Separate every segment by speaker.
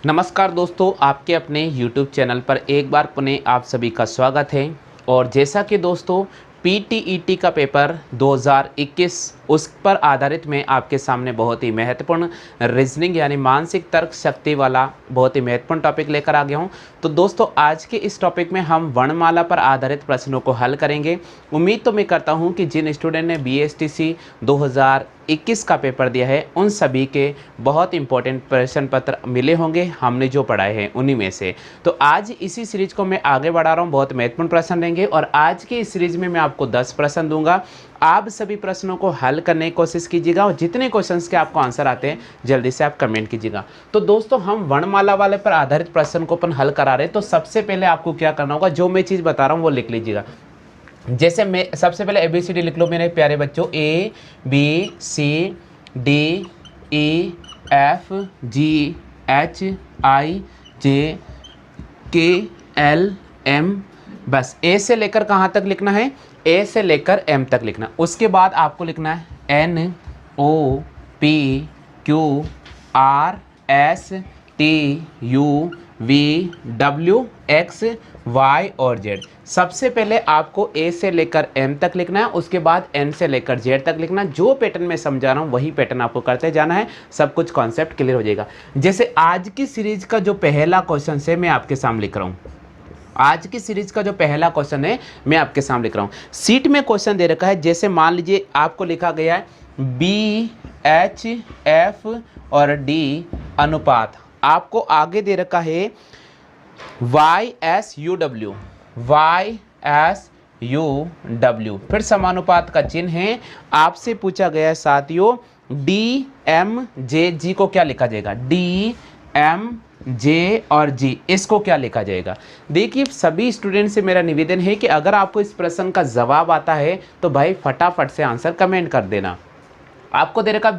Speaker 1: नमस्कार दोस्तों, आपके अपने YouTube चैनल पर एक बार पुनः आप सभी का स्वागत है। और जैसा कि दोस्तों PTET का पेपर 2021 उस पर आधारित मैं आपके सामने बहुत ही महत्वपूर्ण रीजनिंग यानी मानसिक तर्क शक्ति वाला बहुत ही महत्वपूर्ण टॉपिक लेकर आ गया हूं। तो दोस्तों आज के इस टॉपिक में हम वर्णमाला पर आधारित प्रश्नों को हल करेंगे। उम्मीद तो मैं करता हूं कि जिन स्टूडेंट ने BSTC 2021 का पेपर दिया है उन सभी के बहुत इंपॉर्टेंट प्रश्न पत्र मिले होंगे, हमने जो पढ़ाए हैं उन्हीं में से। तो आज इसी सीरीज को मैं आगे बढ़ा रहा हूँ, बहुत महत्वपूर्ण प्रश्न रहेंगे और आज के इस सीरीज में मैं आपको 10 प्रश्न दूंगा। आप सभी प्रश्नों को हल करने की कोशिश कीजिएगा और जितने क्वेश्चंस के आपको आंसर आते हैं जल्दी से आप कमेंट कीजिएगा। तो दोस्तों हम वर्णमाला वाले पर आधारित प्रश्न को अपन हल करा रहे हैं। तो सबसे पहले आपको क्या करना होगा, जो मैं चीज़ बता रहा हूँ वो लिख लीजिएगा। जैसे मैं सबसे पहले ABCD लिख लो मेरे प्यारे बच्चों, ABCDEFGHIJKLM, बस A से लेकर कहाँ तक लिखना है, A से लेकर M तक लिखना। उसके बाद आपको लिखना है NOPQRSTUVWXY और Z। सबसे पहले आपको A से लेकर M तक लिखना है, उसके बाद N से लेकर Z तक लिखना। जो पैटर्न में समझा रहा हूँ वही पैटर्न आपको करते जाना है, सब कुछ कॉन्सेप्ट क्लियर हो जाएगा। जैसे आज की सीरीज का जो पहला क्वेश्चन है मैं आपके सामने लिख रहा हूँ। आज की सीरीज का जो पहला क्वेश्चन है मैं आपके सामने लिख रहा हूँ। सीट में क्वेश्चन दे रखा है, जैसे मान लीजिए आपको लिखा गया है BHF और D अनुपात, आपको आगे दे रखा है YSUW, फिर समानुपात का चिन्ह है। आपसे पूछा गया है साथियों DMJG को क्या लिखा जाएगा, DMJ और G इसको क्या लिखा जाएगा। देखिए सभी स्टूडेंट से मेरा निवेदन है कि अगर आपको इस प्रश्न का जवाब आता है तो भाई फटाफट से आंसर कमेंट कर देना। आपको दे रखा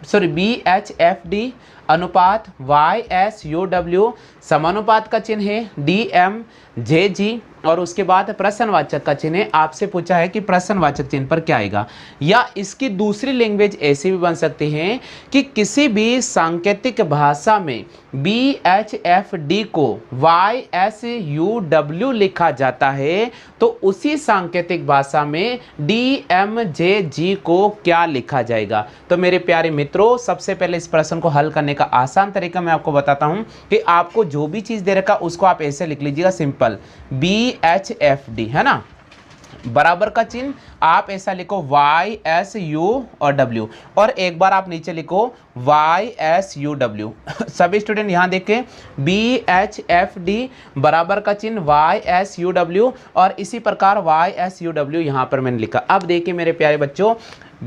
Speaker 1: BHFD अनुपात YSUW, समानुपात का चिन्ह है DMJG और उसके बाद प्रश्नवाचक का चिन्ह है। आपसे पूछा है कि प्रश्नवाचक चिन्ह पर क्या आएगा, या इसकी दूसरी लैंग्वेज ऐसी भी बन सकती है कि किसी भी सांकेतिक भाषा में BHFD को YSUW लिखा जाता है तो उसी सांकेतिक भाषा में DMJG को क्या लिखा जाएगा। तो मेरे प्यारे मित्रों, सबसे पहले इस प्रश्न को हल करने का आसान तरीका मैं आपको बताता हूं कि आपको जो भी चीज दे रखा उसको आप ऐसे लिख लीजिएगा, सिंपल BHFD है ना, बराबर का चिन्ह आप ऐसा लिखो YSU और W और एक बार आप नीचे लिखो YSUW। सभी स्टूडेंट यहां देखें, BHFD बराबर का चिन्ह YSUW और इसी प्रकार YSUW यहां पर मैंने लिखा। अब देखिए मेरे प्यारे बच्चों,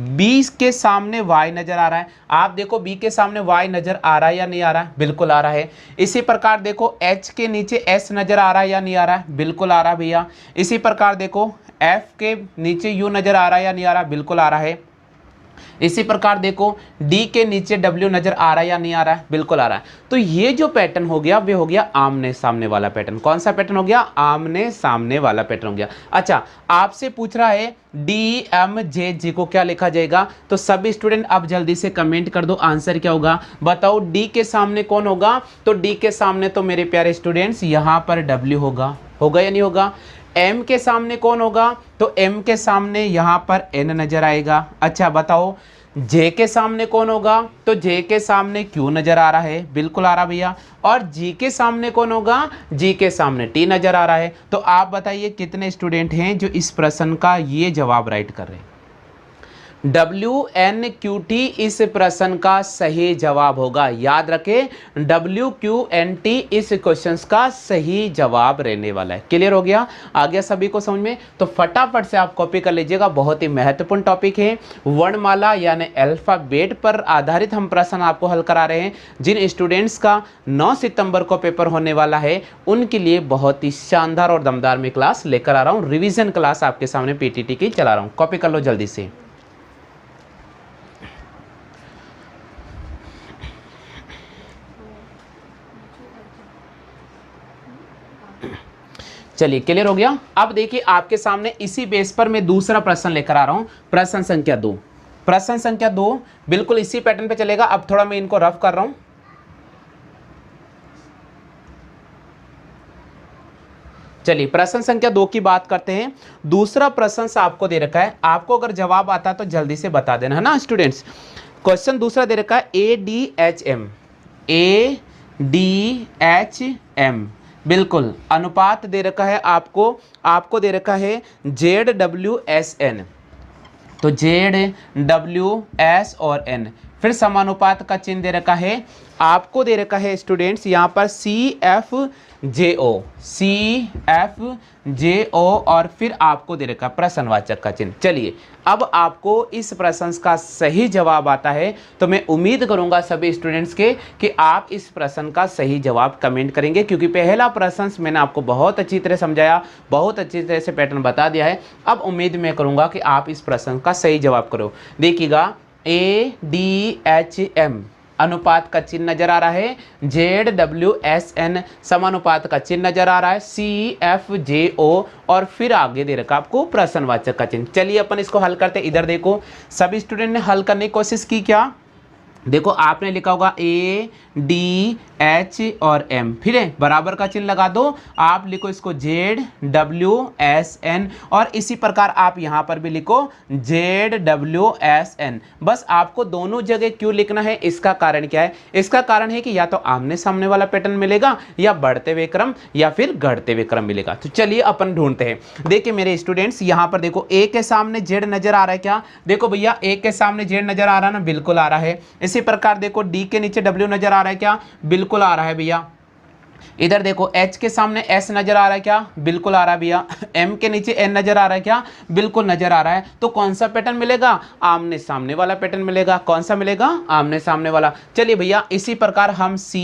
Speaker 1: B के सामने Y नजर आ रहा है, आप देखो B के सामने Y नजर आ रहा है या नहीं आ रहा है, बिल्कुल आ रहा है। इसी प्रकार देखो H के नीचे S नजर आ रहा है या नहीं आ रहा है, बिल्कुल आ रहा है भैया। इसी प्रकार देखो F के नीचे U नजर आ रहा है या नहीं आ रहा है, बिल्कुल आ रहा है। इसी प्रकार देखो D के नीचे W नजर आ रहा है या नहीं आ रहा है, बिल्कुल आ रहा है। तो ये जो पैटर्न हो गया वे हो गया आमने सामने वाला पैटर्न। कौन सा पैटर्न हो गया, आमने सामने वाला पैटर्न हो गया। अच्छा, आपसे पूछ रहा है DMJG को क्या लिखा जाएगा। तो सभी स्टूडेंट अब जल्दी से कमेंट कर दो, आंसर क्या होगा बताओ। D के सामने कौन होगा, तो D के सामने तो मेरे प्यारे स्टूडेंट्स यहां पर W होगा या नहीं होगा। M के सामने कौन होगा, तो M के सामने यहां पर N नजर आएगा। अच्छा बताओ J के सामने कौन होगा, तो J के सामने Q नजर आ रहा है, बिल्कुल आ रहा भैया। और G के सामने कौन होगा, G के सामने T नजर आ रहा है। तो आप बताइए कितने स्टूडेंट हैं जो इस प्रश्न का ये जवाब राइट कर रहे हैं। WNQT इस प्रश्न का सही जवाब होगा, याद रखें WQNT इस क्वेश्चन का सही जवाब रहने वाला है। क्लियर हो गया, आ गया सभी को समझ में। तो फटाफट से आप कॉपी कर लीजिएगा, बहुत ही महत्वपूर्ण टॉपिक है वर्णमाला यानी अल्फाबेट पर आधारित हम प्रश्न आपको हल करा रहे हैं। जिन स्टूडेंट्स का 9 सितंबर को पेपर होने वाला है उनके लिए बहुत ही शानदार और दमदार में क्लास लेकर आ रहा हूँ, रिविजन क्लास आपके सामने PTT की चला रहा हूँ। कॉपी कर लो जल्दी से। चलिए क्लियर हो गया। अब देखिए आपके सामने इसी बेस पर मैं दूसरा प्रश्न लेकर आ रहा हूं, प्रश्न संख्या 2। प्रश्न संख्या 2 बिल्कुल इसी पैटर्न पे चलेगा। अब थोड़ा मैं इनको रफ कर रहा हूं। चलिए प्रश्न संख्या 2 की बात करते हैं। दूसरा प्रश्न आपको दे रखा है, आपको अगर जवाब आता है तो जल्दी से बता देना, है ना स्टूडेंट्स। क्वेश्चन दूसरा दे रखा है ADHM, ADHM, बिल्कुल अनुपात दे रखा है आपको दे रखा है ZWSN, तो ZWS और N, फिर समानुपात का चिन्ह दे रखा है, आपको दे रखा है स्टूडेंट्स यहाँ पर CFJO और फिर आपको दे रखा प्रश्नवाचक का चिन्ह। चलिए अब आपको इस प्रश्न का सही जवाब आता है तो मैं उम्मीद करूंगा सभी स्टूडेंट्स के कि आप इस प्रश्न का सही जवाब कमेंट करेंगे, क्योंकि पहला प्रश्न मैंने आपको बहुत अच्छी तरह समझाया, बहुत अच्छी तरह से पैटर्न बता दिया है। अब उम्मीद मैं करूंगा कि आप इस प्रश्न का सही जवाब करो। देखिएगा ADHM अनुपात का चिन्ह नजर आ रहा है, ZWSN समानुपात का चिन्ह नजर आ रहा है, CFJO और फिर आगे दे रखा आपको प्रश्नवाचक का चिन्ह। चलिए अपन इसको हल करते। इधर देखो सभी स्टूडेंट ने हल करने की कोशिश की क्या? देखो आपने लिखा होगा ADH और M, फिर बराबर का चिन्ह लगा दो, आप लिखो इसको ZWSN और इसी प्रकार आप यहाँ पर भी लिखो ZWSN। बस आपको दोनों जगह क्यों लिखना है, इसका कारण क्या है? इसका कारण है कि या तो आमने सामने वाला पैटर्न मिलेगा या बढ़ते हुए क्रम या फिर घटते हुए क्रम मिलेगा। तो चलिए अपन ढूंढते हैं। देखिए मेरे स्टूडेंट्स यहाँ पर देखो A के सामने Z नजर आ रहा है क्या? देखो भैया A के सामने Z नजर आ रहा है ना, बिल्कुल आ रहा है। इसी प्रकार देखो D के नीचे W नजर आ रहा है क्या? बिल्कुल आ रहा है भैया। इधर देखो H के सामने S नजर आ रहा है क्या? बिल्कुल आ रहा है भैया। M के नीचे N नजर आ रहा है क्या? बिल्कुल नजर आ रहा है। तो कौन सा पैटर्न मिलेगा? आमने सामने वाला पैटर्न मिलेगा। कौन सा मिलेगा? आमने सामने वाला। चलिए भैया इसी प्रकार हम C,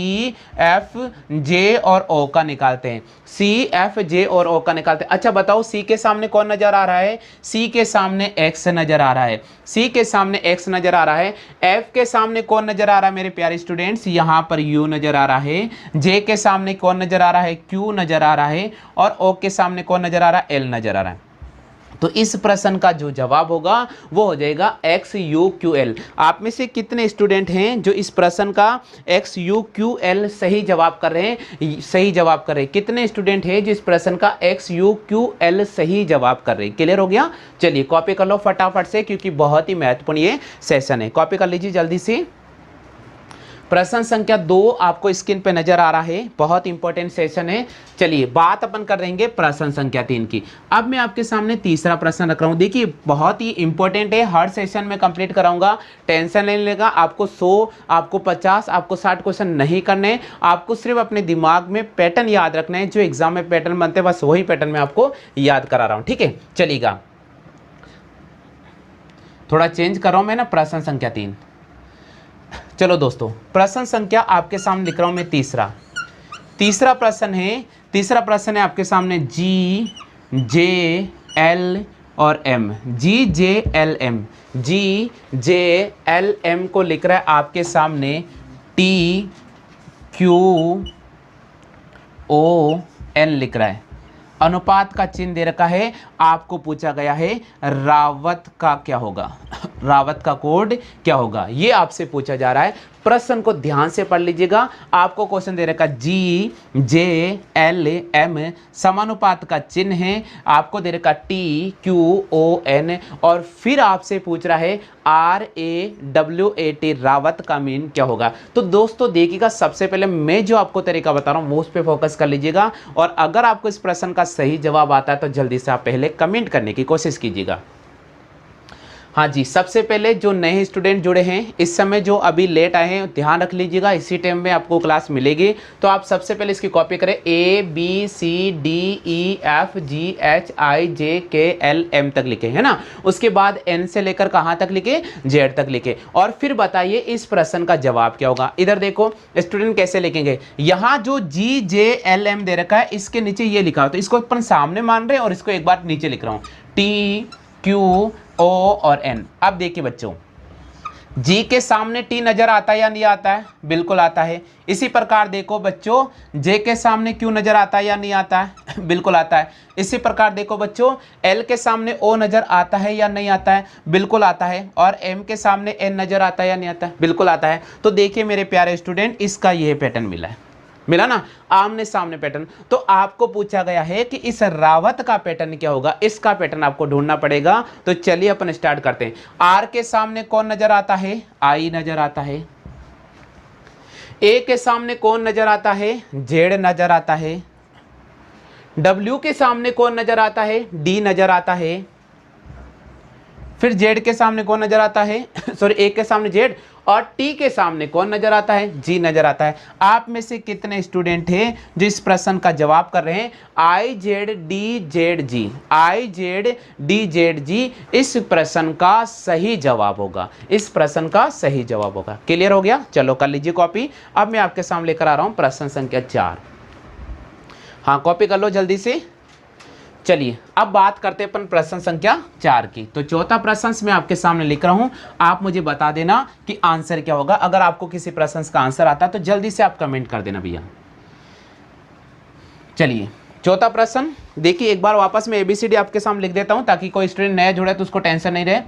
Speaker 1: F, J और O का निकालते हैं। C, F, J और O का निकालते हैं। अच्छा बताओ C के सामने कौन नजर आ रहा है? C के सामने X नजर आ रहा है। C के सामने X नजर आ रहा है। F के सामने कौन नजर आ रहा है मेरे प्यारे स्टूडेंट्स? यहाँ पर U नजर आ रहा है। J के सामने कौन नजर आ रहा है? Q नजर आ रहा है। और O के सामने कौन नजर आ रहा है? L नजर आ रहा है। तो इस प्रश्न का जो जवाब होगा वो हो जाएगा XUQL। आप में से कितने स्टूडेंट हैं जो इस प्रश्न का XUQL सही जवाब कर रहे हैं? सही जवाब कर रहे हैं कितने स्टूडेंट हैं जो इस प्रश्न का XUQL सही जवाब कर रहे हैं? क्लियर हो गया? चलिए कॉपी कर लो फटाफट से, क्योंकि बहुत ही महत्वपूर्ण ये सेशन है। कॉपी कर लीजिए जल्दी से। प्रश्न संख्या 2 आपको स्क्रीन पे नजर आ रहा है, बहुत इंपॉर्टेंट सेशन है। चलिए बात अपन कर देंगे प्रश्न संख्या 3 की। अब मैं आपके सामने तीसरा प्रश्न रख रहा हूँ। देखिए बहुत ही इंपॉर्टेंट है, हर सेशन में कंप्लीट कराऊंगा, टेंशन नहीं लेगा। आपको 100, आपको 50, आपको 60 क्वेश्चन नहीं करने, आपको सिर्फ अपने दिमाग में पैटर्न याद रखना है। जो एग्जाम में पैटर्न बनते हैं बस वही पैटर्न में आपको याद करा रहा हूँ, ठीक है? चलिएगा थोड़ा चेंज कर रहा हूँ मैं ना प्रश्न संख्या 3। चलो दोस्तों प्रश्न संख्या आपके सामने लिख रहा हूं मैं तीसरा प्रश्न है आपके सामने GJL और M। GJLM को लिख रहा है आपके सामने TQON लिख रहा है। अनुपात का चिन्ह दे रखा है। आपको पूछा गया है रावत का क्या होगा, रावत का कोड क्या होगा, ये आपसे पूछा जा रहा है। प्रश्न को ध्यान से पढ़ लीजिएगा। आपको क्वेश्चन दे रखा GJLM समानुपात का चिन्ह है, आपको दे रखा TQON और फिर आपसे पूछ रहा है RAWAT रावत का मीन क्या होगा। तो दोस्तों देखिएगा, सबसे पहले मैं जो आपको तरीका बता रहा हूँ वो उस पर फोकस कर लीजिएगा, और अगर आपको इस प्रश्न का सही जवाब आता है तो जल्दी से आप पहले कमेंट करने की कोशिश कीजिएगा। हाँ जी, सबसे पहले जो नए स्टूडेंट जुड़े हैं इस समय, जो अभी लेट आए हैं, ध्यान रख लीजिएगा इसी टाइम में आपको क्लास मिलेगी। तो आप सबसे पहले इसकी कॉपी करें, ABCDEFGHIJKLM तक लिखे, है ना। उसके बाद N से लेकर कहाँ तक लिखे? Z तक लिखे। और फिर बताइए इस प्रश्न का जवाब क्या होगा। इधर देखो स्टूडेंट कैसे लिखेंगे, यहाँ जो GJLM दे रखा है इसके नीचे ये लिखा हो, तो इसको अपन सामने मान रहे हैं और इसको एक बार नीचे लिख रहा हूँ TQO और N। अब देखिए बच्चों, G के सामने T नजर आता है या नहीं आता है? बिल्कुल आता है। इसी प्रकार देखो बच्चों, J के सामने Q नजर आता है या नहीं आता है? बिल्कुल आता है। इसी प्रकार देखो बच्चों, L के सामने O नजर आता है या नहीं आता है? बिल्कुल आता है। और M के सामने N नजर आता है या नहीं आता है? बिल्कुल आता है। तो देखिए मेरे प्यारे स्टूडेंट, इसका यह पैटर्न मिला है। मिला ना, आमने सामने पैटर्न। तो आपको पूछा गया है कि इस रावत का पैटर्न क्या होगा, इसका पैटर्न आपको ढूंढना पड़ेगा। तो चलिए अपन स्टार्ट करते हैं। आर के सामने कौन नजर आता है, आई नजर आता है। ए के सामने कौन नजर आता है, जेड नजर आता है। डब्ल्यू के सामने कौन नजर आता है, डी नजर आता है। फिर जेड के सामने कौन नजर आता है, सॉरी ए के सामने जेड, और टी के सामने कौन नजर आता है, जी नजर आता है। आप में से कितने स्टूडेंट हैं जो इस प्रश्न का जवाब कर रहे हैं, I Z D Z G, I Z D Z G इस प्रश्न का सही जवाब होगा, इस प्रश्न का सही जवाब होगा। क्लियर हो गया? चलो कर लीजिए कॉपी। अब मैं आपके सामने लेकर आ रहा हूं प्रश्न संख्या 4। हाँ कॉपी कर लो जल्दी से। चलिए अब बात करते हैं अपन प्रश्न संख्या 4 की। तो चौथा प्रश्न मैं आपके सामने लिख रहा हूं, आप मुझे बता देना कि आंसर क्या होगा। अगर आपको किसी प्रश्न का आंसर आता है तो जल्दी से आप कमेंट कर देना भैया। चलिए चौथा प्रश्न देखिए, एक बार वापस मैं ABCD आपके सामने लिख देता हूं ताकि कोई स्टूडेंट नया जुड़े तो उसको टेंशन नहीं रहे।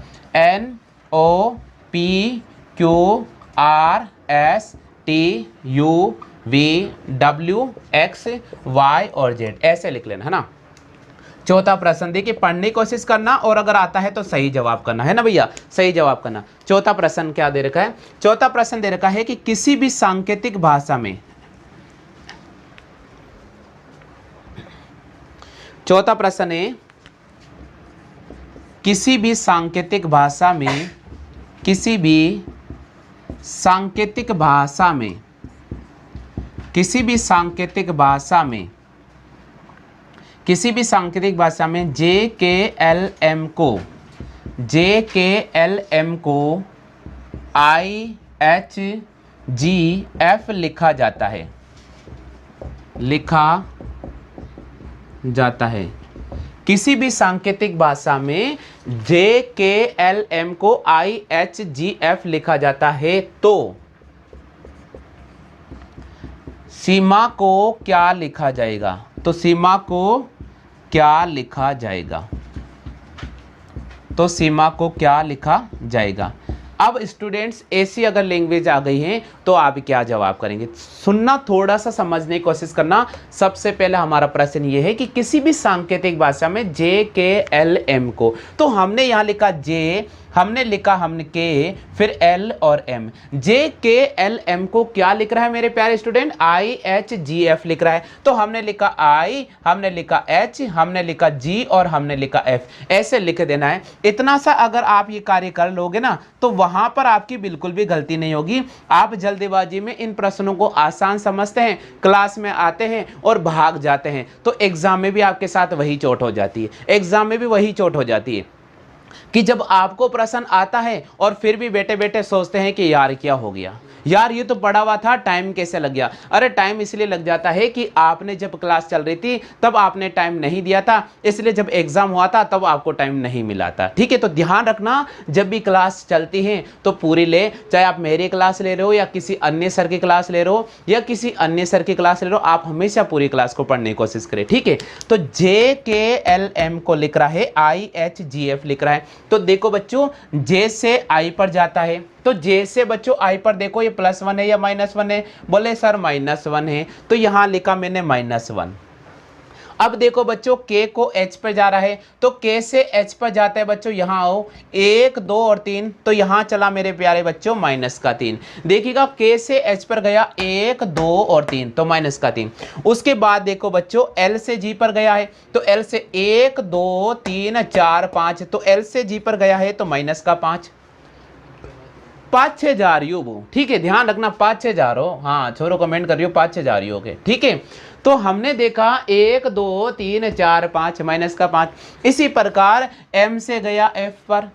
Speaker 1: NOPQRSTUVWXY और Z ऐसे लिख लेना, है ना। चौथा प्रश्न देखिए, पढ़ने की कोशिश करना और अगर आता है तो सही जवाब करना, है ना भैया, सही जवाब करना। चौथा प्रश्न क्या दे रखा है, चौथा प्रश्न दे रखा है कि किसी भी सांकेतिक भाषा में, चौथा प्रश्न है किसी भी सांकेतिक भाषा में, किसी भी सांकेतिक भाषा में, किसी भी सांकेतिक भाषा में, किसी भी सांकेतिक भाषा में JKLM को IHGF लिखा जाता है, लिखा जाता है। किसी भी सांकेतिक भाषा में JKLM को IHGF लिखा जाता है तो सीमा को क्या लिखा जाएगा, तो सीमा को क्या लिखा जाएगा, तो सीमा को क्या लिखा जाएगा। अब स्टूडेंट्स ऐसी अगर लैंग्वेज आ गई है तो आप क्या जवाब करेंगे, सुनना, थोड़ा सा समझने की कोशिश करना। सबसे पहले हमारा प्रश्न ये है कि किसी भी सांकेतिक भाषा में JKLM को, तो हमने यहाँ लिखा J, हमने लिखा हमने K, फिर L और M। JKLM को क्या लिख रहा है मेरे प्यारे स्टूडेंट, IHGF लिख रहा है। तो हमने लिखा I, हमने लिखा H, हमने लिखा G और हमने लिखा F, ऐसे लिख देना है। इतना सा अगर आप ये कार्य कर लोगे ना तो वहां पर आपकी बिल्कुल भी गलती नहीं होगी। आप जल्दबाजी में इन प्रश्नों को आसान समझते हैं, क्लास में आते हैं और भाग जाते हैं, तो एग्जाम में भी आपके साथ वही चोट हो जाती है, एग्जाम में भी वही चोट हो जाती है कि जब आपको प्रश्न आता है और फिर भी बैठे बैठे सोचते हैं कि यार क्या हो गया, यार ये तो पढ़ा हुआ था, टाइम कैसे लग गया। अरे टाइम इसलिए लग जाता है कि आपने जब क्लास चल रही थी तब आपने टाइम नहीं दिया था, इसलिए जब एग्जाम हुआ था तब आपको टाइम नहीं मिला था। ठीक है, तो ध्यान रखना जब भी क्लास चलती है तो पूरी ले, चाहे आप मेरी क्लास ले रहे हो या किसी अन्य सर की क्लास ले रहे हो या किसी अन्य सर की क्लास ले रहे हो, आप हमेशा पूरी क्लास को पढ़ने की कोशिश करें। ठीक है, तो JKLM को लिख रहा है, IHGF लिख रहा है। तो देखो बच्चों, J से I पर जाता है, तो J से बच्चों I पर देखो ये +1 है या -1 है, बोले सर -1 है, तो यहां लिखा मैंने -1। अब देखो बच्चों K को H पर जा रहा है, तो K से H पर जाता है बच्चों, यहां आओ 1 2 और 3, तो यहां चला मेरे प्यारे बच्चों -3। देखिएगा K से H पर गया 1 2 और 3, तो -3। उसके बाद देखो बच्चों L से G पर गया है, तो L से 1 2 3 4 5, तो L से G पर गया है तो -5, 5-6 जा रही हो वो। ठीक है, ध्यान रखना 5-6 जा रहे हो, हाँ छोरो कमेंट कर रही हो 5-6 जा रही हो के। ठीक है, तो हमने देखा 1 2 3 4 5 -5। इसी प्रकार M से गया F पर,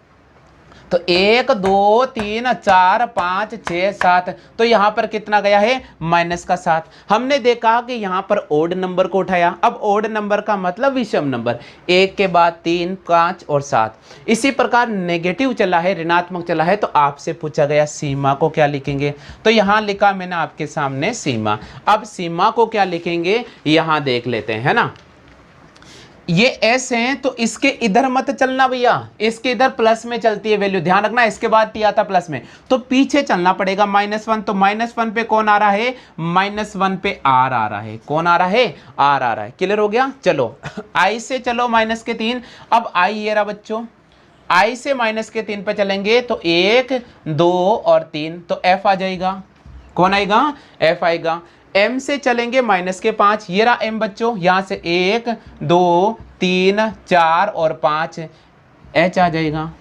Speaker 1: तो 1 2 3 4 5 6 7, तो यहां पर कितना गया है -7। हमने देखा कि यहां पर ओड नंबर को उठाया। अब ओड नंबर का मतलब विषम नंबर, 1 के बाद 3 5 और 7। इसी प्रकार नेगेटिव चला है, ऋणात्मक चला है, तो आपसे पूछा गया सीमा को क्या लिखेंगे, तो यहां लिखा मैंने आपके सामने सीमा। अब सीमा को क्या लिखेंगे यहां देख लेते हैं, है ना। ये s है तो इसके इधर मत चलना भैया, इसके इधर प्लस में चलती है वैल्यू, ध्यान रखना, इसके बाद t आता प्लस में, तो पीछे चलना पड़ेगा -1, तो -1 पे कौन आ रहा है, -1 पे r आ रहा है, कौन आ रहा है, r आ रहा है। क्लियर हो गया। चलो i से चलो -3, अब i ये रहा बच्चों, i से -3 पे चलेंगे तो 1 2 और 3, तो f आ जाएगा, कौन आएगा, f आएगा। m से चलेंगे -5, ये रहा m बच्चों, यहां से 1 2 3 4 और 5, h आ जाएगा।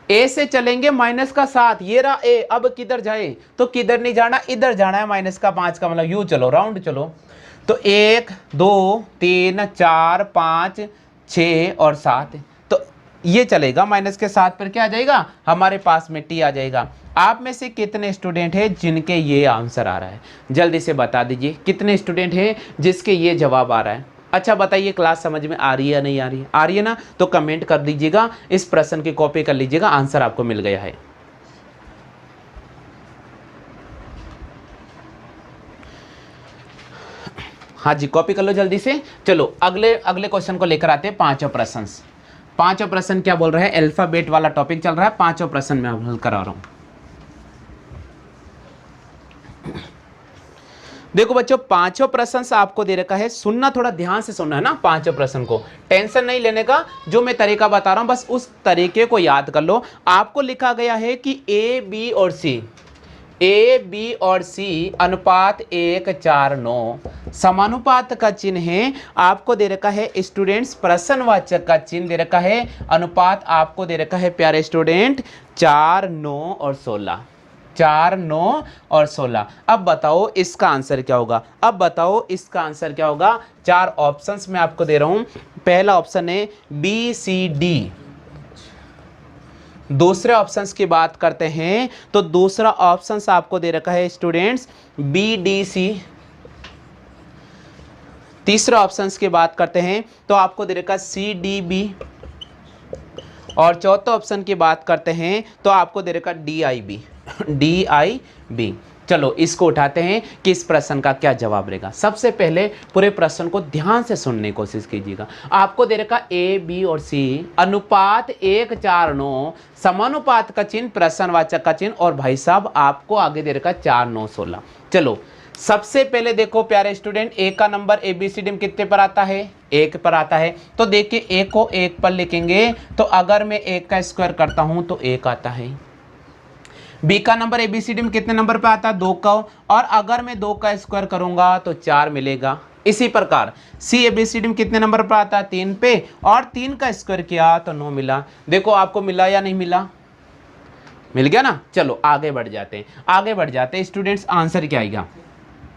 Speaker 1: a से चलेंगे -7, ये रहा a, अब किधर जाए, तो किधर नहीं जाना, इधर जाना है, -5 का मतलब यूं चलो, राउंड चलो, तो 1 2 3 4 5 6 और 7, तो ये चलेगा, -7 पर क्या आ जाएगा, हमारे पास में t आ जाएगा। आप में से कितने स्टूडेंट हैं जिनके ये आंसर आ रहा है, जल्दी से बता दीजिए, कितने स्टूडेंट हैं जिसके ये जवाब आ रहा है। अच्छा बताइए, क्लास समझ में आ रही है या नहीं आ रही है, आ रही है ना, तो कमेंट कर दीजिएगा, इस प्रश्न की कॉपी कर लीजिएगा, आंसर आपको मिल गया है। हाँ जी, कॉपी कर लो जल्दी से। चलो अगले क्वेश्चन को लेकर आते हैं, पांचों प्रश्न क्या बोल रहा है, अल्फाबेट वाला टॉपिक चल रहा है, पांचों प्रश्न मैं हल करा रहा हूं। देखो बच्चों, पांचों प्रश्न आपको दे रखा है, सुनना, थोड़ा ध्यान से सुनना है ना, पांचों प्रश्न को टेंशन नहीं लेने का, जो मैं तरीका बता रहा हूं बस उस तरीके को याद कर लो। आपको लिखा गया है कि ए बी और सी अनुपात 1:4:9 समानुपात का चिन्ह है। आपको दे रखा है स्टूडेंट्स, प्रश्नवाचक का चिन्ह दे रखा है, अनुपात आपको दे रखा है प्यारे स्टूडेंट 4 9 और 16, 4 9 और 16। अब बताओ इसका आंसर क्या होगा, चार ऑप्शंस मैं आपको दे रहा हूं। पहला ऑप्शन है BCD। दूसरे ऑप्शंस की बात करते हैं तो दूसरा ऑप्शंस आपको दे रखा है स्टूडेंट्स BDC। तीसरा ऑप्शंस की बात करते हैं तो आपको दे रखा है CDB। और चौथा ऑप्शन की बात करते हैं तो आपको दे रखा DIB। चलो इसको उठाते हैं कि इस प्रश्न का क्या जवाब रहेगा। सबसे पहले पूरे प्रश्न को ध्यान से सुनने की कोशिश कीजिएगा। आपको दे रखा A, B और C अनुपात 1:4:9 समानुपात का चिन्ह, प्रश्नवाचक का चिन्ह, और भाई साहब आपको आगे दे रखा 4 9 16। चलो सबसे पहले देखो प्यारे स्टूडेंट, ए का नंबर ABCD में कितने पर आता है, 1 पर आता है। तो देखिए ए को 1 पर लिखेंगे तो अगर मैं 1 का स्क्वायर करता हूं तो 1 आता है। बी का नंबर ABCD में कितने नंबर पे आता है, 2 का, और अगर मैं 2 का स्क्वायर करूंगा तो 4 मिलेगा। इसी प्रकार सी ABCD में कितने नंबर पे आता है, 3 पे, और 3 का स्क्वायर किया तो 9 मिला। देखो आपको मिला या नहीं मिला, मिल गया ना। चलो आगे बढ़ जाते हैं स्टूडेंट्स, आंसर क्या आएगा,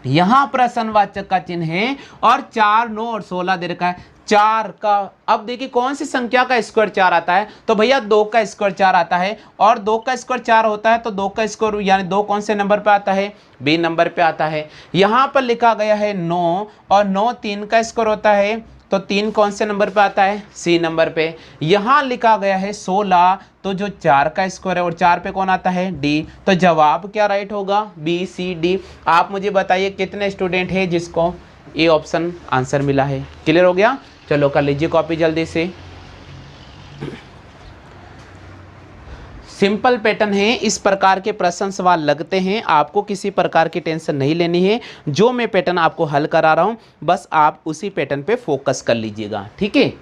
Speaker 1: यहां प्रश्नवाचक का चिन्ह है और 4 9 और 16 दे रखा है। 4 का, अब देखिए कौन सी संख्या का स्क्वायर 4 आता है, तो भैया 2 का स्क्वायर 4 आता है, और 2 का स्क्वायर 4 होता है तो 2 का स्क्वायर यानी 2 कौन से नंबर पे आता है, बी नंबर पे आता है। यहां पर लिखा गया है 9, और 9 3 का स्क्वायर होता है तो 3 कौन से नंबर पे आता है, सी नंबर पे। यहां लिखा गया है 16, तो जो 4 का स्क्वायर है और 4 पे कौन आता है, डी। तो जवाब क्या राइट होगा, BCD। आप मुझे बताइए कितने स्टूडेंट है जिसको ए ऑप्शन आंसर मिला है। क्लियर हो गया। चलो कर लीजिए कॉपी जल्दी से। सिंपल पैटर्न है, इस प्रकार के प्रश्न सवाल लगते हैं, आपको किसी प्रकार की टेंशन नहीं लेनी है। जो मैं पैटर्न आपको हल करा रहा हूं बस आप उसी पैटर्न पे फोकस कर लीजिएगा, ठीक है।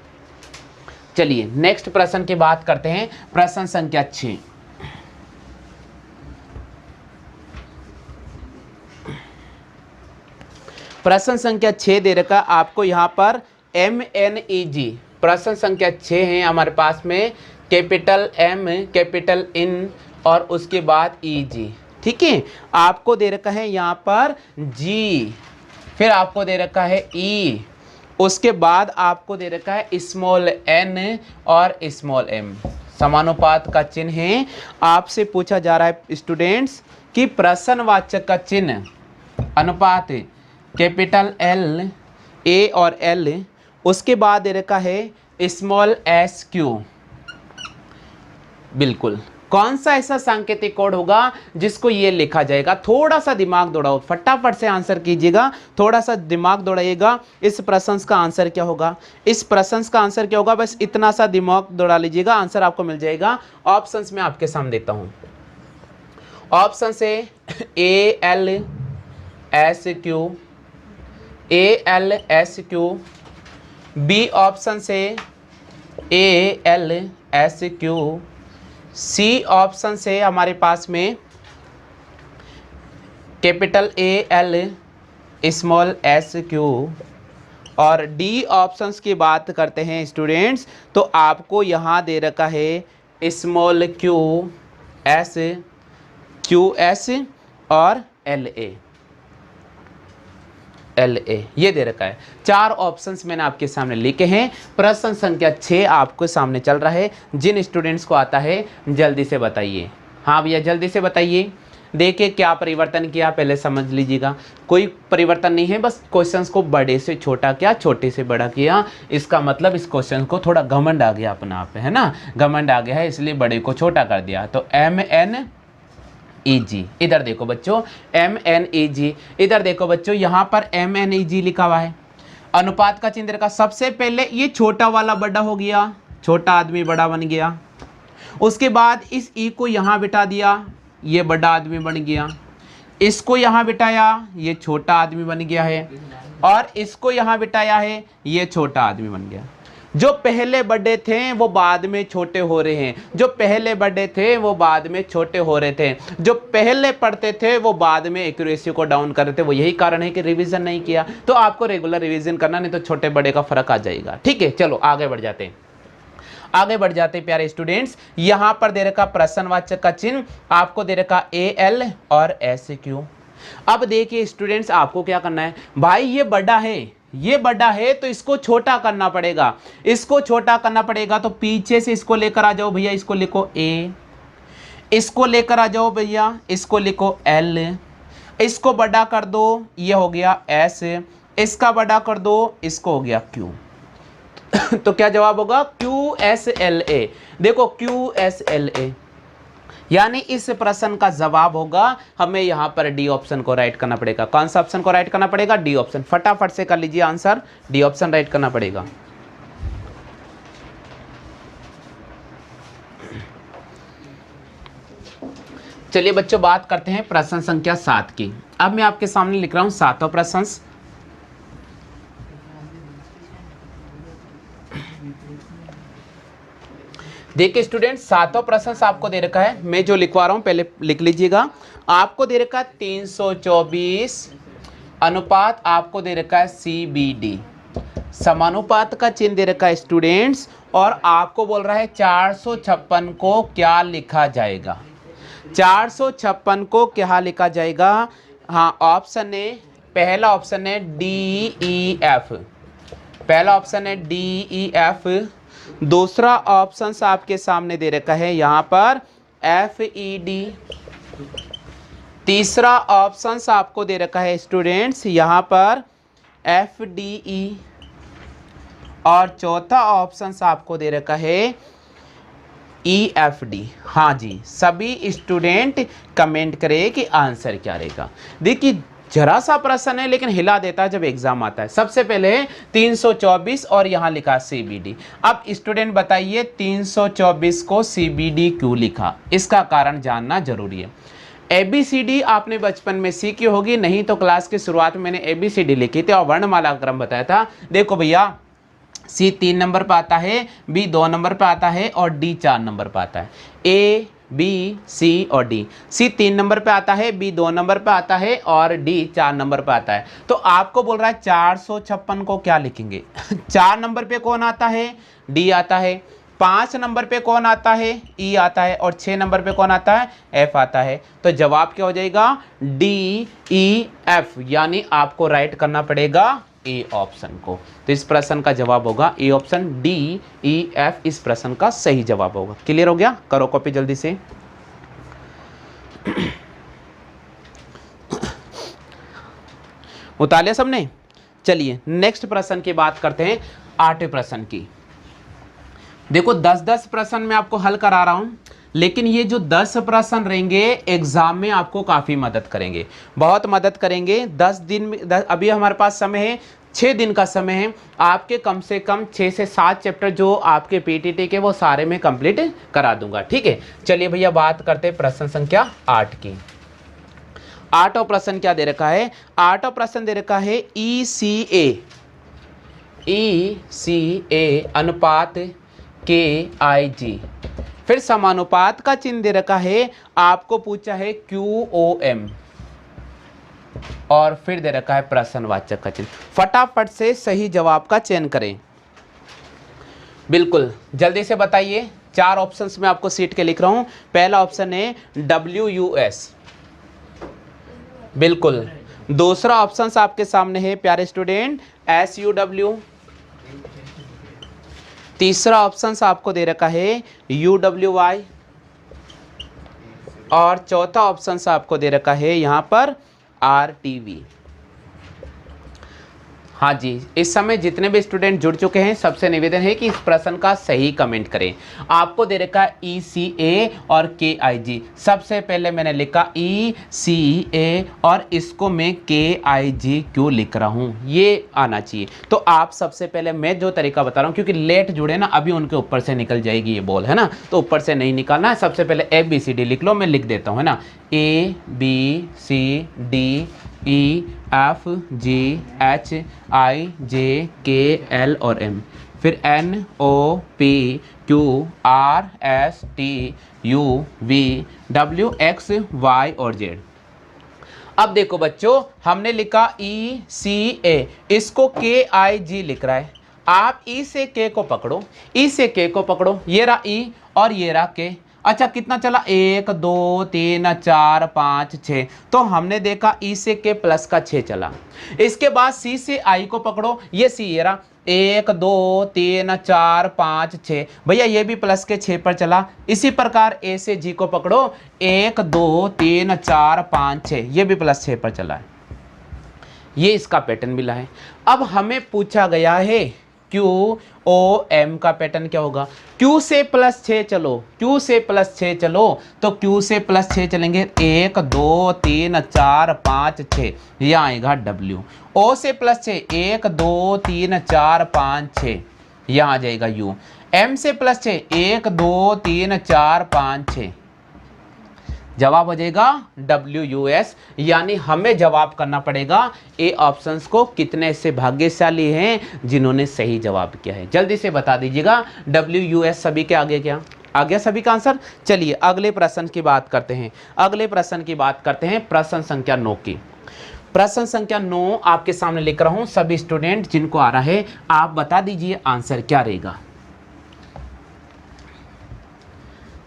Speaker 1: चलिए नेक्स्ट प्रश्न की बात करते हैं, प्रश्न संख्या 6। प्रश्न संख्या 6 दे रखा आपको यहां पर MNEG। प्रश्न संख्या 6 है हमारे पास में, कैपिटल M, कैपिटल N और उसके बाद EG, ठीक है। आपको दे रखा है यहाँ पर G, फिर आपको दे रखा है E, उसके बाद आपको दे रखा है स्मॉल n और स्मॉल m। समानुपात का चिन्ह है। आपसे पूछा जा रहा है स्टूडेंट्स कि प्रश्नवाचक का चिन्ह, अनुपात कैपिटल L, A और L, उसके बाद दे रखा है स्मॉल SQ। बिल्कुल कौन सा ऐसा सांकेतिक कोड होगा जिसको ये लिखा जाएगा? थोड़ा सा दिमाग दौड़ाओ, फटाफट से आंसर कीजिएगा, थोड़ा सा दिमाग दौड़ाइएगा। इस प्रश्न का आंसर क्या होगा? इस प्रश्न का आंसर क्या होगा? बस इतना सा दिमाग दौड़ा लीजिएगा, आंसर आपको मिल जाएगा। ऑप्शंस में आपके सामने देता हूं। ऑप्शन से ALSQ, बी ऑप्शन से ALSQ, सी ऑप्शन से हमारे पास में कैपिटल AL स्मॉल SQ, और डी ऑप्शंस की बात करते हैं स्टूडेंट्स, तो आपको यहाँ दे रखा है स्मॉल QS और LA ये दे रखा है। 4 ऑप्शंस मैंने आपके सामने लिखे हैं। प्रश्न संख्या 6 आपको सामने चल रहा है। जिन स्टूडेंट्स को आता है जल्दी से बताइए। हाँ भैया जल्दी से बताइए। देखिए क्या परिवर्तन किया पहले समझ लीजिएगा। कोई परिवर्तन नहीं है, बस क्वेश्चंस को बड़े से छोटा किया, छोटे से बड़ा किया। इसका मतलब इस क्वेश्चन को थोड़ा घमंड आ गया अपना आप, है ना, घमंड आ गया है, इसलिए बड़े को छोटा कर दिया। तो MNEG, इधर देखो बच्चों, MNEG, इधर देखो बच्चों, यहाँ पर MNEG लिखा हुआ है। अनुपात का चिन्ह का सबसे पहले ये छोटा वाला बड़ा हो गया, छोटा आदमी बड़ा बन गया। उसके बाद इस ई को यहाँ बिठा दिया, ये बड़ा आदमी बन गया। इसको यहाँ बिठाया, ये छोटा आदमी बन गया है, और इसको यहाँ बिठाया है, ये छोटा आदमी बन गया। जो पहले बड़े थे वो बाद में छोटे हो रहे हैं, जो पहले बड़े थे वो बाद में छोटे हो रहे थे, जो पहले पढ़ते थे वो बाद में एक्यूरेसी को डाउन कर रहे थे। वो यही कारण है कि रिवीजन नहीं किया। तो आपको रेगुलर रिवीजन करना, नहीं तो छोटे बड़े का फर्क आ जाएगा। ठीक है, चलो आगे बढ़ जाते हैं, आगे बढ़ जाते हैं प्यारे स्टूडेंट्स। यहां पर दे रखा प्रश्नवाचक का चिन्ह, आपको दे रखा AL और SQ। अब देखिए स्टूडेंट्स, आपको क्या करना है भाई, ये बड़ा है, ये बड़ा है, तो इसको छोटा करना पड़ेगा। इसको छोटा करना पड़ेगा तो पीछे से इसको लेकर आ जाओ भैया, इसको लिखो A, इसको लेकर आ जाओ भैया, इसको लिखो L, इसको बड़ा कर दो, ये हो गया S, इसका बड़ा कर दो, इसको हो गया Q। तो क्या जवाब होगा? QSLA। देखो QSLA, यानी इस प्रश्न का जवाब होगा, हमें यहां पर डी ऑप्शन को राइट करना पड़ेगा। कौन सा ऑप्शन को राइट करना पड़ेगा? D option. फटाफट से कर लीजिए आंसर, डी ऑप्शन राइट करना पड़ेगा। चलिए बच्चों बात करते हैं प्रश्न संख्या 7 की। अब मैं आपके सामने लिख रहा हूं 7वां प्रश्न। देखिए स्टूडेंट, 7वां प्रश्न आपको दे रखा है, मैं जो लिखवा रहा हूं पहले लिख लीजिएगा। आपको दे रखा है 324 अनुपात, आपको दे रखा है CBD, समानुपात का चिन्ह दे रखा है स्टूडेंट्स, और आपको बोल रहा है 456 को क्या लिखा जाएगा? 456 को क्या लिखा जाएगा? हाँ, ऑप्शन है, पहला ऑप्शन है DEF, पहला ऑप्शन है DEF। दूसरा ऑप्शन आपके सामने दे रखा है यहाँ पर FED। तीसरा ऑप्शन आपको दे रखा है स्टूडेंट्स यहाँ पर FDE, और चौथा ऑप्शन आपको दे रखा है EFD। हाँ जी, सभी स्टूडेंट कमेंट करें कि आंसर क्या रहेगा। देखिए जरा सा प्रश्न है लेकिन हिला देता है जब एग्जाम आता है। सबसे पहले 324 और यहाँ लिखा CBD। अब स्टूडेंट बताइए 324 को CBD क्यों लिखा? इसका कारण जानना जरूरी है। ABCD आपने बचपन में सीखी होगी, नहीं तो क्लास की शुरुआत में मैंने ABCD लिखी थी और वर्णमाला क्रम बताया था। देखो भैया, C 3 नंबर पर आता है, B 2 नंबर पर आता है और D 4 नंबर पर आता है। A B C और D। C 3 नंबर पे आता है, B 2 नंबर पे आता है और D 4 नंबर पे आता है। तो आपको बोल रहा है 456 को क्या लिखेंगे? 4 नंबर पे कौन आता है? D आता है। 5 नंबर पे कौन आता है? E आता है। और 6 नंबर पे कौन आता है? F आता है। तो जवाब क्या हो जाएगा? D E F, यानी आपको राइट करना पड़ेगा ए ऑप्शन को। तो इस प्रश्न का जवाब होगा ए ऑप्शन, DEF इस प्रश्न का सही जवाब होगा। क्लियर हो गया? करो कॉपी जल्दी से। उतार लिया सबने? चलिए नेक्स्ट प्रश्न की बात करते हैं, 8वें प्रश्न की। देखो 10-10 प्रश्न मैं आपको हल करा रहा हूं। लेकिन ये जो 10 प्रश्न रहेंगे एग्जाम में आपको काफी मदद करेंगे, बहुत मदद करेंगे। 10 दिन में अभी हमारे पास समय है, 6 दिन का समय है। आपके कम से कम 6 से 7 चैप्टर जो आपके पीटीटी के वो सारे में कंप्लीट करा दूंगा, ठीक है। चलिए भैया बात करते हैं प्रश्न संख्या 8 की। 8वां प्रश्न क्या दे रखा है? 8वां प्रश्न दे रखा है ECA अनुपात KIG, फिर समानुपात का चिन्ह दे रखा है, आपको पूछा है QOM और फिर दे रखा है प्रश्नवाचक का चिन्ह। फटाफट से सही जवाब का चयन करें। बिल्कुल जल्दी से बताइए। 4 ऑप्शंस में आपको सीट के लिख रहा हूं। पहला ऑप्शन है WUS, बिल्कुल। दूसरा ऑप्शन आपके सामने है प्यारे स्टूडेंट SUW। तीसरा ऑप्शन आपको दे रखा है UWY और चौथा ऑप्शन आपको दे रखा है यहां पर RTV। हाँ जी, इस समय जितने भी स्टूडेंट जुड़ चुके हैं सबसे निवेदन है कि इस प्रश्न का सही कमेंट करें। आपको दे रखा है ECA और KIG। सबसे पहले मैंने लिखा ECA और इसको मैं KIG क्यों लिख रहा हूँ, ये आना चाहिए। तो आप सबसे पहले मैं जो तरीका बता रहा हूँ, क्योंकि लेट जुड़े ना, अभी उनके ऊपर से निकल जाएगी ये बॉल, है ना, तो ऊपर से नहीं निकालना है। सबसे पहले ABCD लिख लो, मैं लिख देता हूँ, है ना। ABCDEFGHIJKL और M, फिर NOPQRSTUVWXY और Z। अब देखो बच्चों, हमने लिखा ECA, इसको KIG लिख रहा है। आप E से K को पकड़ो, E से K को पकड़ो, ये रहा E और ये रहा K। अच्छा कितना चला? 1 2 3 4 5 6। तो हमने देखा E से K प्लस का 6 चला। इसके बाद C से I को पकड़ो, ये C ये रहा 1 2 3 4 5 6। भैया ये भी प्लस के 6 पर चला। इसी प्रकार A से G को पकड़ो, 1 2 3 4 5 6, ये भी प्लस 6 पर चला है। ये इसका पैटर्न मिला है। अब हमें पूछा गया है QOM का पैटर्न क्या होगा। Q से प्लस 6 चलो, Q से प्लस 6 चलो, तो Q से प्लस 6 चलेंगे, 1 2 3 4 5 6, यह आएगा W। O से प्लस 6, 1 2 3 4 5 6, यहाँ आ जाएगा U। M से प्लस 6, 1 2 3 4 5 6, जवाब हो जाएगा WUS। यानी हमें जवाब करना पड़ेगा ए ऑप्शंस को। कितने से भाग्यशाली हैं जिन्होंने सही जवाब किया है, जल्दी से बता दीजिएगा। WUS सभी के आगे क्या आ गया? सभी का आंसर। चलिए अगले प्रश्न की बात करते हैं। अगले प्रश्न की बात करते हैं प्रश्न संख्या 9 की। प्रश्न संख्या 9 आपके सामने लिख रहा हूं। सभी स्टूडेंट जिनको आ रहा है आप बता दीजिए आंसर क्या रहेगा।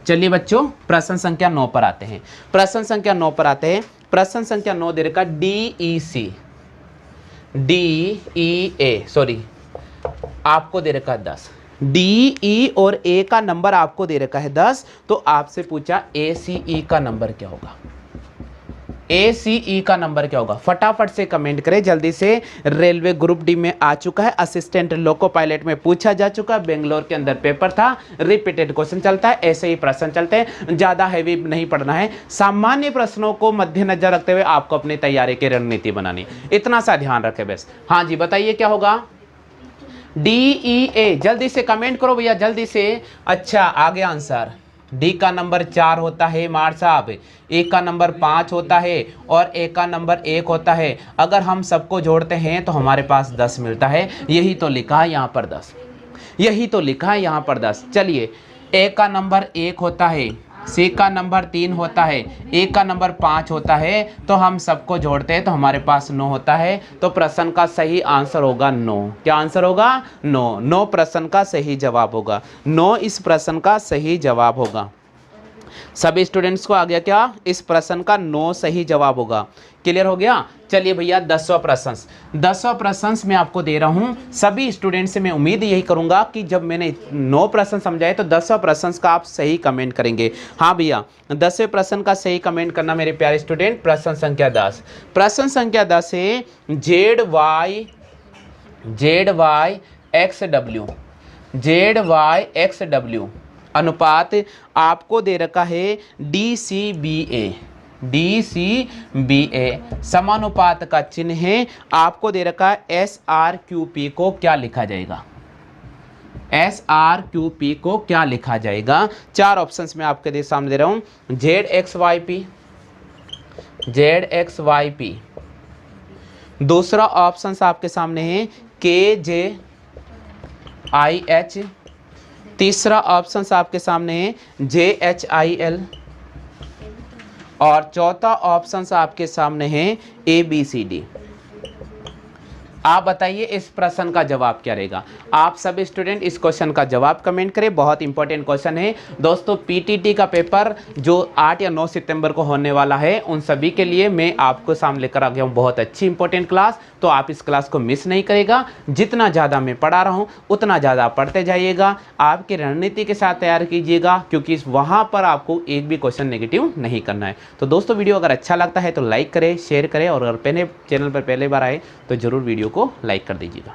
Speaker 1: चलिए बच्चों प्रश्न संख्या 9 पर आते हैं। प्रश्न संख्या 9 पर आते हैं। प्रश्न संख्या 9 दे रखा DEA, सॉरी आपको दे रखा 10। DE और A का नंबर आपको दे रखा है 10। तो आपसे पूछा ACE का नंबर क्या होगा। ACE का नंबर क्या होगा? फटाफट से कमेंट करें जल्दी से। रेलवे ग्रुप डी में आ चुका है, असिस्टेंट लोको पायलट में पूछा जा चुका है, बेंगलोर के अंदर पेपर था, रिपीटेड क्वेश्चन चलता है, ऐसे ही प्रश्न चलते हैं, ज्यादा हैवी नहीं पढ़ना है। सामान्य प्रश्नों को मद्देनजर रखते हुए आपको अपनी तैयारी की रणनीति बनानी, इतना सा ध्यान रखें बस। हाँ जी बताइए क्या होगा। DEA, जल्दी से कमेंट करो भैया जल्दी से। अच्छा आगे आंसर। डी का नंबर 4 होता है मार साहब, ए का नंबर 5 होता है और ए का नंबर 1 होता है। अगर हम सबको जोड़ते हैं तो हमारे पास 10 मिलता है। यही तो लिखा है यहाँ पर 10, यही तो लिखा है यहाँ पर 10। चलिए ए का नंबर 1 होता है, सी का नंबर 3 होता है, ए का नंबर 5 होता है, तो हम सबको जोड़ते हैं तो हमारे पास 9 होता है। तो प्रश्न का सही आंसर होगा 9। क्या आंसर होगा? 9। 9 प्रश्न का सही जवाब होगा। 9 इस प्रश्न का सही जवाब होगा। सभी स्टूडेंट्स को आ गया क्या? इस प्रश्न का 9 सही जवाब होगा। क्लियर हो गया? चलिए भैया 10वां प्रश्न। 10वां प्रश्न मैं आपको दे रहा हूं। सभी स्टूडेंट से मैं उम्मीद यही करूंगा कि जब मैंने 9 प्रश्न समझाए तो 10वां प्रश्न का आप सही कमेंट करेंगे। हाँ भैया 10वें प्रश्न का सही कमेंट करना मेरे प्यारे स्टूडेंट। प्रश्न संख्या 10। प्रश्न संख्या 10 है ZY XW अनुपात आपको दे रखा है DCBA, DCBA समानुपात का चिन्ह है, आपको दे रखा है SRQP को क्या लिखा जाएगा, SRQP को क्या लिखा जाएगा। चार ऑप्शंस में आपके सामने दे रहा हूं, ZXYP, ZXYP। दूसरा ऑप्शन आपके सामने है KJIH। तीसरा ऑप्शन आपके सामने है JHIL और चौथा ऑप्शन आपके सामने है ABCD। आप बताइए इस प्रश्न का जवाब क्या रहेगा। आप सभी स्टूडेंट इस क्वेश्चन का जवाब कमेंट करें, बहुत इंपॉर्टेंट क्वेश्चन है दोस्तों। पीटीटी का पेपर जो 8 या 9 सितंबर को होने वाला है, उन सभी के लिए मैं आपको सामने लेकर आ गया हूँ बहुत अच्छी इंपॉर्टेंट क्लास। तो आप इस क्लास को मिस नहीं करेगा। जितना ज़्यादा मैं पढ़ा रहा हूँ उतना ज़्यादा पढ़ते जाइएगा, आपकी रणनीति के साथ तैयार कीजिएगा, क्योंकि वहाँ पर आपको एक भी क्वेश्चन नेगेटिव नहीं करना है। तो दोस्तों वीडियो अगर अच्छा लगता है तो लाइक करें, शेयर करें और अगर चैनल पर पहले बार आए तो जरूर वीडियो को लाइक कर दीजिएगा।